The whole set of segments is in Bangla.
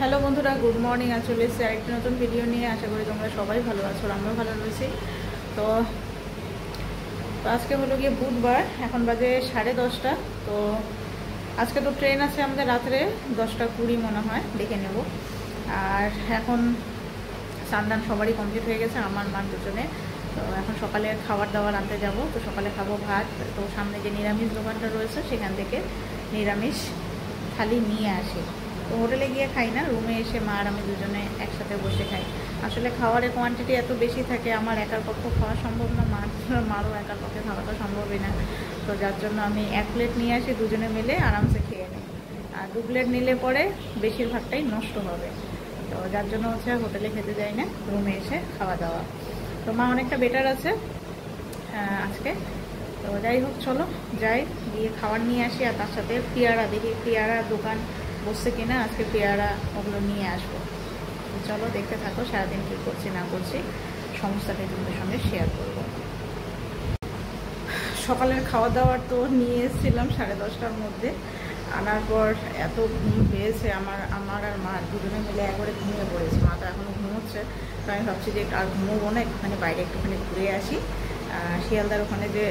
হ্যালো বন্ধুরা, গুড মর্নিং। চলে এসেছি আরেকটি নতুন ভিডিও নিয়ে। আশা করি তোমরা সবাই ভালো আছো, আমরাও ভালো রয়েছি। তো আজকে হলো গিয়ে বুধবার, এখন বাজে 10:30। তো আজকে তো ট্রেন আছে আমাদের রাত্রে 10:20 মনে হয়, দেখে নেব। আর এখন স্নান সবারই কমপ্লিট হয়ে গেছে, আমার মার দুজনে। তো এখন সকালে খাবার দাবার আনতে যাব। তো সকালে খাবো ভাত। তো সামনে যে নিরামিষ দোকানটা রয়েছে সেখান থেকে নিরামিষ থালি নিয়ে আসি। তো হোটেলে গিয়ে খাই না, রুমে এসে মা আর আমি দুজনে একসাথে বসে খাই। আসলে খাবারের কোয়ান্টিটি এত বেশি থাকে, আমার একার পক্ষে খাওয়া সম্ভব না, মারও একার পক্ষে খাওয়াটা সম্ভবই না। তো যার জন্য আমি 1 প্লেট নিয়ে আসি, দুজনে মিলে আরামসে খেয়ে নিই। আর 2 প্লেট নিলে পরে বেশিরভাগটাই নষ্ট হবে। তো যার জন্য হচ্ছে হোটেলে খেতে যাই না, রুমে এসে খাওয়া দাওয়া। তো মা অনেকটা বেটার আছে আজকে। তো যাই হোক, চলো যাই, গিয়ে খাবার নিয়ে আসি। আর তার সাথে পেয়ারা, দেখি পেয়ারা দোকান বসছে কিনা, আজকে পেয়ারা ওগুলো নিয়ে আসবো। চলো দেখতে থাকো, সারাদিন কী করছি না করছি সমস্তটাই তোমাদের সঙ্গে শেয়ার করব। সকালের খাওয়া দাওয়ার তো নিয়ে এসেছিলাম 10:30টার মধ্যে। আনার পর এত ঘুম পেয়েছে আমার আর মা দুজনে মিলে একবারে ঘুমিয়ে পড়েছে। মা তো এখনও ঘুমোচ্ছে। তো আমি ভাবছি যে আর ঘুমোবো না, একটুখানি বাইরে একটুখানি ঘুরে আসি। শিয়ালদার ওখানে যে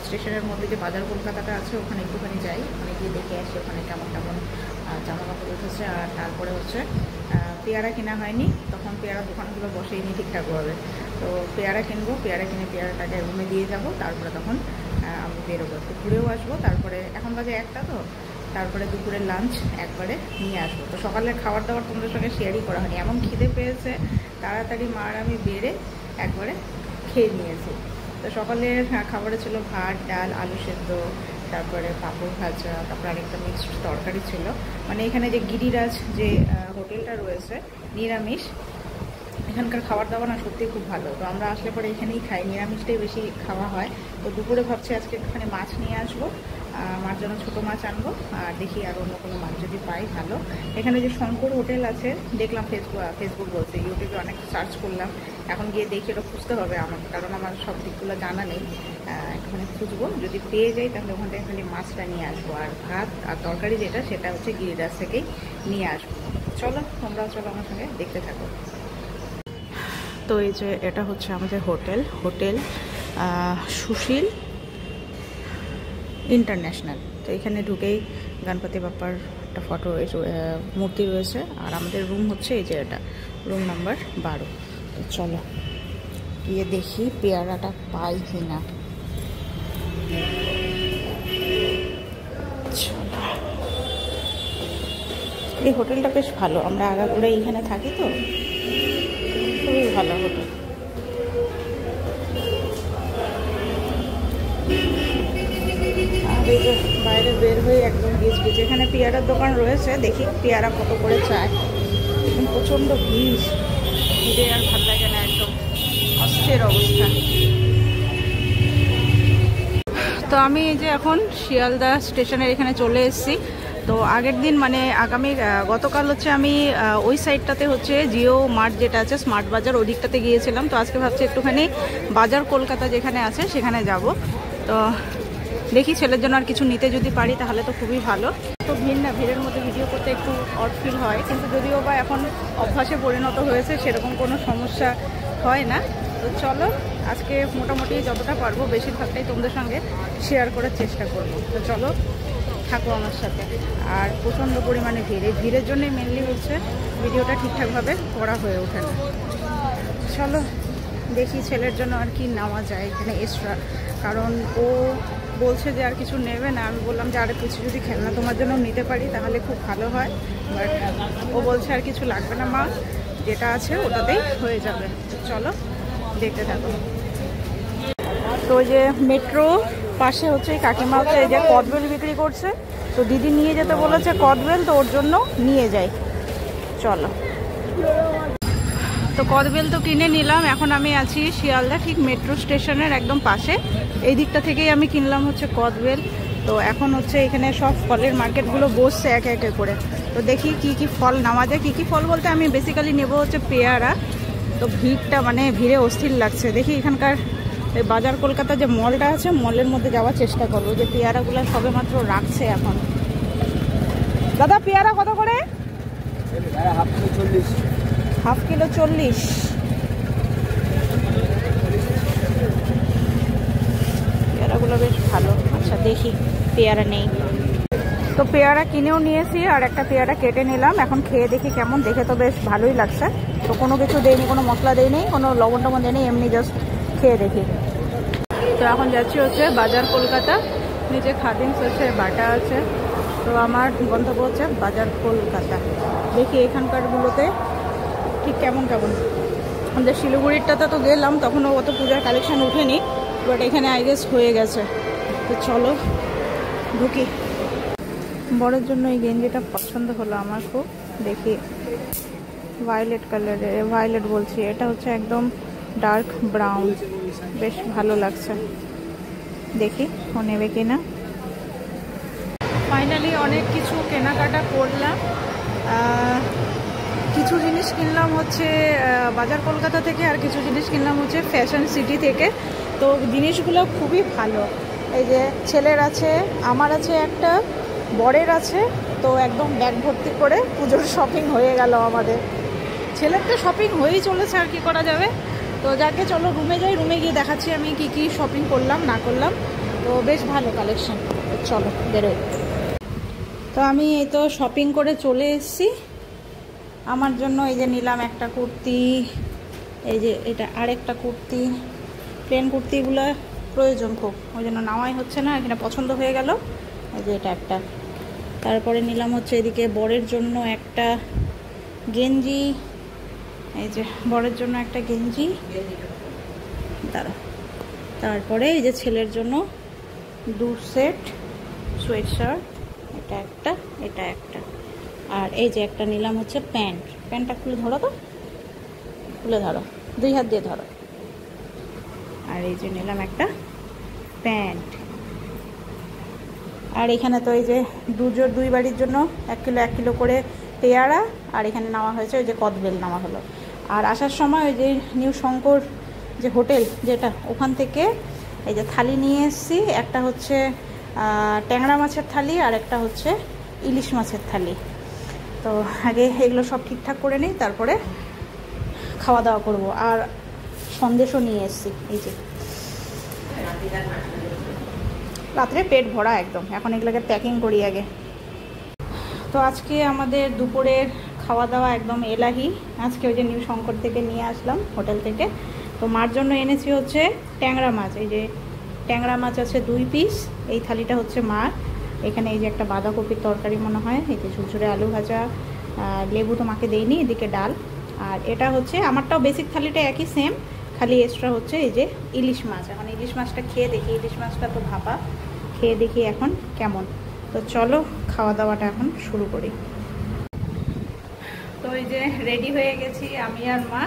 স্টেশনের মধ্যে যে বাজার কলকাতাটা আছে, ওখানে একটুখানি যাই, ওখানে গিয়ে দেখে আসি ওখানে কেমন কেমন জামা কাপড় উঠেছে। আর তারপরে হচ্ছে পেয়ারা কেনা হয়নি, তখন পেয়ারা দোকানগুলো বসেইনি ঠিকঠাকভাবে। তো পেয়ারা কিনবো, পেয়ারা কিনে পেয়ারাটাকে রুমে দিয়ে যাব। তারপরে তখন আমি বেরোবো, একটু ঘুরেও আসবো। তারপরে এখন বাজে 1টা, তো তারপরে দুপুরের লাঞ্চ একবারে নিয়ে আসবো। তো সকালের খাবার দাবার তোমাদের সঙ্গে শেয়ারই করা হয়নি, এমন খিদে পেয়েছে তাড়াতাড়ি মা আর আমি বেড়ে একবারে খেয়ে নিয়েছি। তো সকালের খাবারে ছিল ভাত, ডাল, আলু সেদ্ধ, তারপরে পাঁপড় ভাজা, তারপরে আরেকটা মিক্সড তরকারি ছিল। মানে এখানে যে গিরিরাজ যে হোটেলটা রয়েছে নিরামিষ, এখানকার খাবার দাবার না সত্যিই খুব ভালো। তো আমরা আসলে পরে এখানেই খাই, নিরামিষটাই বেশি খাওয়া হয়। তো দুপুরে ভাবছি আজকে একটুখানি মাছ নিয়ে আসবো, মার জন্য ছোটো মাছ আনবো। আর দেখি আর অন্য কোনো মাছ যদি পাই ভালো। এখানে যে শঙ্কর হোটেল আছে দেখলাম, ফেসবুক বলছে, ইউটিউবে অনেক সার্চ করলাম। এখন গিয়ে দেখি ওটা খুঁজতে হবে আমার, কারণ আমার সব দিকগুলো জানা নেই। একটুখানি খুঁজবো, যদি পেয়ে যাই তাহলে ওখান থেকে খালি মাছটা নিয়ে আসবো। আর ভাত আর তরকারি যেটা, সেটা হচ্ছে গিরিরাজ থেকেই নিয়ে আসবো। চলো তোমরাও চলো আমার সঙ্গে, দেখতে থাকো। তো এই যে এটা হচ্ছে আমাদের হোটেল সুশীল ইন্টারন্যাশনাল। তো এখানে ঢুকেই গণপতি বাপ্পার একটা ফটো মূর্তি রয়েছে। আর আমাদের রুম হচ্ছে এই যে এটা, রুম নাম্বার 12। তো চলো গিয়ে দেখি পেয়ারাটা পাই কি না। এই হোটেলটা বেশ ভালো, আমরা আগাগোড়া এইখানে থাকি, তো খুবই ভালো হোটেল। আর এই যে বাইরে বের হয়ে একদম গিজ, এখানে পেয়ারার দোকান রয়েছে, দেখি পেয়ারা কত করে চায়। প্রচণ্ড ভিড়ে আর ভালো লাগে না, একদম অস্থির অবস্থা। তো আমি এই যে এখন শিয়ালদা স্টেশনের এখানে চলে এসেছি। তো আগের দিন মানে গতকাল হচ্ছে আমি ওই সাইডটাতে হচ্ছে জিও মার্ট যেটা আছে, স্মার্ট বাজার, ওই দিকটাতে গিয়েছিলাম। তো আজকে ভাবছি একটুখানি বাজার কলকাতা যেখানে আছে সেখানে যাব। তো দেখি ছেলের জন্য আর কিছু নিতে যদি পারি তাহলে তো খুবই ভালো। তো ভিড় না, ভিড়ের মধ্যে ভিডিও করতে একটু অড ফিল হয়, কিন্তু যদিও বা এখন অভ্যাসে পরিণত হয়েছে, সেরকম কোনো সমস্যা হয় না। তো চলো আজকে মোটামুটি যতটা পারবো বেশিরভাগটাই তোমাদের সঙ্গে শেয়ার করার চেষ্টা করব। তো চলো থাকো আমার সাথে। আর প্রচণ্ড পরিমাণে ভিড়ের জন্যই মেনলি হচ্ছে ভিডিওটা ঠিকঠাকভাবে করা হয়ে ওঠে না। চলো দেখি ছেলের জন্য আর কি নেওয়া যায় এখানে এক্সট্রা, কারণ ও বলছে যে আর কিছু নেবে না। আমি বললাম যে আর কিছু যদি খেলনা তোমার জন্য নিতে পারি তাহলে খুব ভালো হয়, বাট ও বলছে আর কিছু লাগবে না মা, যেটা আছে ওটাতেই হয়ে যাবে। চলো দেখতে থাকো। তো ওই যে মেট্রো পাশে হচ্ছে এই কাকিমা হচ্ছে এই যে কদবেল বিক্রি করছে। তো দিদি নিয়ে যেতে বলেছে কদবেল, তো ওর জন্য নিয়ে যাই। চলো, তো কদবেল তো কিনে নিলাম। এখন আমি আছি শিয়ালদা ঠিক মেট্রো স্টেশনের একদম পাশে, এই দিকটা থেকেই আমি কিনলাম হচ্ছে কদবেল। তো এখন হচ্ছে এখানে সব ফলের মার্কেটগুলো বসছে একে একে করে। তো দেখি কি কি ফল নেওয়া যায়। কি কি ফল বলতে আমি বেসিক্যালি নেব হচ্ছে পেয়ারা। তো ভিড়টা মানে ভিড়ে অস্থির লাগছে। দেখি এখানকার এই বাজার কলকাতা যে মলটা আছে, মলের মধ্যে যাওয়ার চেষ্টা করবো, যে পেয়ারাগুলো সবে মাত্র রাখছে এখন। দাদা পেয়ারা কত করে? Half kilo 40। পেয়ারাগুলো বেশ ভালো। আচ্ছা দেখি, পেয়ারা নেই তো পেয়ারা কিনেও নিয়েছি, আর একটা পেয়ারা কেটে নিলাম। এখন খেয়ে দেখি কেমন, দেখে তো বেশ ভালোই লাগছে। তো কোনো কিছু দেয়নি, কোনো মশলা দেয়নি, কোনো লবণ টবণ দেয়নি, এমনি জাস্ট খেয়ে দেখি। তো এখন যাচ্ছি হচ্ছে বাজার কলকাতা, নিচে খাদিমস আছে, বাটা আছে। তো আমার গন্তব্য হচ্ছে বাজার কলকাতা। দেখি এখানকারগুলোতে ঠিক কেমন কেমন। আমাদের শিলিগুড়িরটাতে তো গেলাম, তখনও অত পূজার কালেকশান উঠেনি, বাট এখানে আই গেস হয়ে গেছে। তো চলো ঢুকি। বড়ের জন্য এই গেঞ্জিটা পছন্দ হলো আমার খুব। দেখি ভায়োলেট কালারের, ভায়োলেট বলছি, এটা হচ্ছে একদম ডার্ক ব্রাউন, বেশ ভালো লাগছে। দেখি ও নেবে কিনা। ফাইনালি অনেক কিছু কেনাকাটা করলাম। কিছু জিনিস কিনলাম হচ্ছে বাজার কলকাতা থেকে, আর কিছু জিনিস কিনলাম হচ্ছে ফ্যাশন সিটি থেকে। তো জিনিসগুলো খুবই ভালো। এই যে ছেলের আছে, আমার আছে, একটা বরের আছে। তো একদম ব্যাগ ভর্তি করে পুজোর শপিং হয়ে গেল আমাদের। ছেলের তো শপিং হয়েই চলেছে, আর কি করা যাবে। তো যাকে চলো রুমে যাই, রুমে গিয়ে দেখাচ্ছি আমি কি কি শপিং করলাম না করলাম। তো বেশ ভালো কালেকশন। চলো বেরোই। তো আমি এই তো শপিং করে চলে এসেছি। আমার জন্য এই যে নিলাম একটা কুর্তি, এই যে এটা আরেকটা কুর্তি। প্লেন কুর্তিগুলো প্রয়োজন খুব, ওই জন্য নেওয়াই হচ্ছে না, এখানে পছন্দ হয়ে গেল। এই যে এটা একটা। তারপরে নিলাম হচ্ছে এদিকে বরের জন্য একটা গেঞ্জি, এই যে বরের জন্য একটা গেঞ্জি দাঁড়া। তারপরে এই যে ছেলের জন্য 2 সেট সোয়েট শার্ট, এটা একটা, এটা একটা। আর এই যে একটা নিলাম হচ্ছে প্যান্ট। প্যান্টটা খুলে ধরো তো, খুলে ধরো, 2 হাত দিয়ে ধরো। আর এই যে নিলাম একটা প্যান্ট। আর এখানে তো এই যে 2 বাড়ির জন্য 1 কিলো 1 কিলো করে পেয়ারা। আর এখানে নেওয়া হয়েছে ওই যে কদবেল নেওয়া হলো। আর আসার সময় ওই যে নিউ শঙ্কর যে হোটেল যেটা, ওখান থেকে এই যে থালি নিয়ে এসেছি। একটা হচ্ছে ট্যাংরা মাছের থালি, আর একটা হচ্ছে ইলিশ মাছের থালি। তো আগে এগুলো সব ঠিকঠাক করে নিই, তারপরে খাওয়া দাওয়া করব। আর সন্দেশও নিয়ে এসেছি, এই যে রাত্রে পেট ভরা একদম। এখন এগুলোকে প্যাকিং করি আগে। তো আজকে আমাদের দুপুরের খাওয়া দাওয়া একদম এলাহি। আজকে ওই যে নিউ শঙ্কর থেকে নিয়ে আসলাম হোটেল থেকে। তো মার জন্য এনেছি হচ্ছে ট্যাংরা মাছ। এই যে ট্যাংরা মাছ আছে 2 পিস। এই থালিটা হচ্ছে মার। এখানে এই যে একটা বাঁধাকপির তরকারি মনে হয়, এই যে ঝুরঝুরে আলু ভাজা, লেবু তো মাকে দেইনি, এদিকে ডাল। আর এটা হচ্ছে আমারটাও বেসিক থালিটা একই সেম, খালি এক্সট্রা হচ্ছে এই যে ইলিশ মাছ। এখন ইলিশ মাছটা খেয়ে দেখি, ইলিশ মাছটা তো ভাপা, খেয়ে দেখি এখন কেমন। তো চলো খাওয়া দাওয়াটা এখন শুরু করি। তো এই যে রেডি হয়ে গেছি আমি আর মা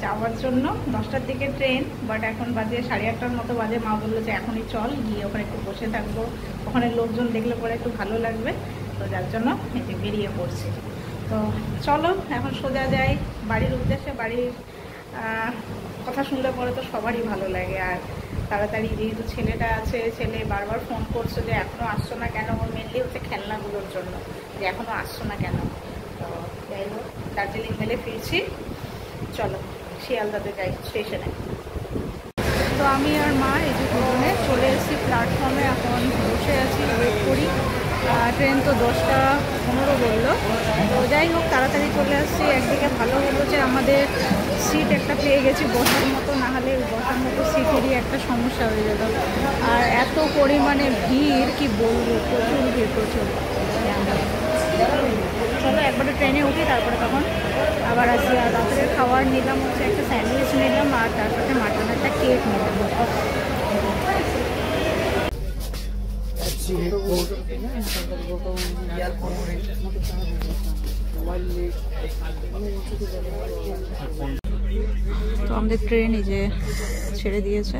যাওয়ার জন্য। 10টার দিকে ট্রেন, বাট এখন বাজে 8:30টার মতো বাজে। মা বললো যে এখনই চল, গিয়ে ওখানে একটু বসে থাকবো, ওখানে লোকজন দেখলে পরে একটু ভালো লাগবে। তো যার জন্য এই যে বেরিয়ে পড়ছি। তো চলো এখন সোজা যাই বাড়ির উদ্দেশ্যে। বাড়ির কথা শুনলে পরে তো সবারই ভালো লাগে। আর তাড়াতাড়ি যেহেতু ছেলেটা আছে, ছেলে বারবার ফোন করছে যে এখনও আসছো না কেন। ওর মেনলি হচ্ছে খেলনাগুলোর জন্য, যে এখনও আসছো না কেন। তো যাই হোক, দার্জিলিং মেলে ফিরছি। চলো শিয়ালদাতে যাই স্টেশনে। তো আমি আর মা এই যে দুজনে চলে এসেছি প্ল্যাটফর্মে। এখন বসে আছি, ওয়েট করি। ট্রেন তো 10:15 বললো। তো যাই হোক তাড়াতাড়ি চলে আসছি। একদিকে ভালো হলো যে আমাদের সিট একটা পেয়ে গেছি বসার মতো, না হলে বসার মতো সিটেরই একটা সমস্যা হয়ে যেত। আর এত পরিমাণে ভিড় কি বলবো, প্রচুর ভিড়, প্রচুর। চলো একবারে ট্রেনে উঠি, তারপরে তখন আবার আসি। আর রাত্রে খাবার নিলাম হচ্ছে একটা স্যান্ডউইচ নিলাম, আর তার সাথে মাটন একটা কেক নিলাম। তো আমাদের ট্রেন এই যে ছেড়ে দিয়েছে।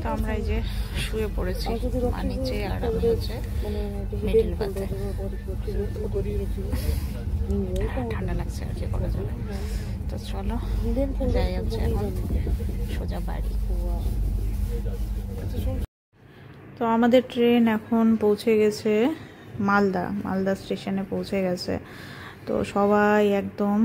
তো আমরা এই যে শুয়ে পড়েছি নিচে, আর আমি হচ্ছে মিডিল বাতে। ঠান্ডা লাগছে, আর কি করা যাবে। তো চলো যাই হচ্ছে এখন সোজা বাড়ি। তো আমাদের ট্রেন এখন পৌঁছে গেছে মালদা স্টেশনে পৌঁছে গেছে। তো সবাই একদম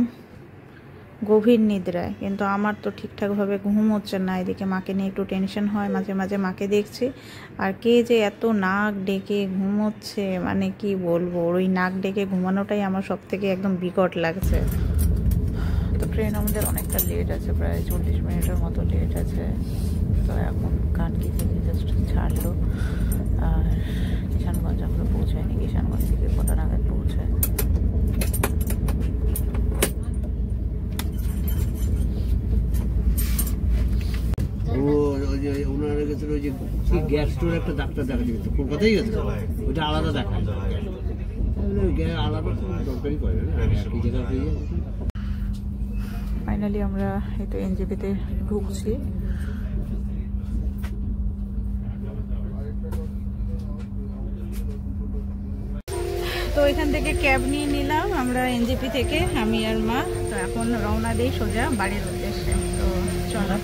গভীর নিদ্রায়, কিন্তু আমার তো ঠিকঠাকভাবে ঘুম হচ্ছে না। এদিকে মাকে নিয়ে একটু টেনশন হয়, মাঝে মাঝে মাকে দেখছি। আর কে যে এত নাক ডেকে ঘুমোচ্ছে, মানে কি বলবো, ওই নাক ডেকে ঘুমানোটাই আমার সব থেকে একদম বিকট লাগছে। তো ট্রেন আমাদের অনেকটা লেট আছে, প্রায় 40 মিনিটের মতো লেট আছে। তো এখন কানকি থেকে জাস্ট ছাড়লো, আর কিষানগঞ্জ আমরা পৌঁছায়নি। কিষানগঞ্জ থেকে কটা নাগাদ পৌঁছায়। ফাইনালি আমরা এই তো এনজেপিতে ঢুকছি। তো এখান থেকে ক্যাব নিয়ে নিলাম আমরা এনজেপি থেকে, আমি আর মা। তো এখন রওনা দিই সোজা বাড়ির উদ্দেশ্যে। তো চলো,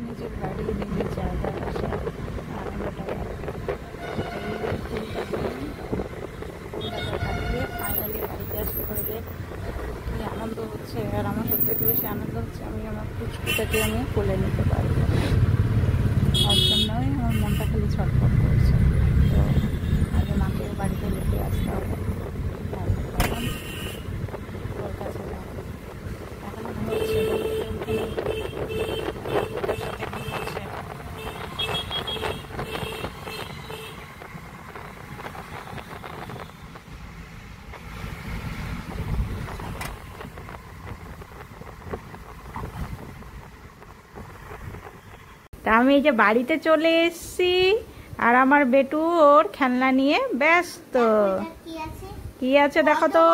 নিজের গাড়ি নিজের জায়গা আসে ফাইনালি বাড়িতে আসতে পারবে। কি আনন্দ হচ্ছে, আর আমার সব থেকে বেশি আনন্দ হচ্ছে আমি আমার পুচকুটাকে আমি কোলে নিতে পারবো। তার জন্যই আমার মনটা খালি ছটফট করছে। তো আগে মাকে বাড়িতে রেখে আসতে হবে, ওর কাছে যাবো। এখনো ঘুমোচ্ছে, ওটার সাথে ঘুমোচ্ছে। তা আমি এই যে বাড়িতে চলে এসেছি, আর আমার বেটু ওর খেলনা নিয়ে ব্যস্ত। কি আছে দেখো তো।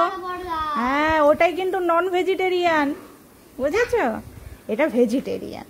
হ্যাঁ, ওটাই কিন্তু নন ভেজিটেরিয়ান, বুঝেছো? এটা ভেজিটেরিয়ান।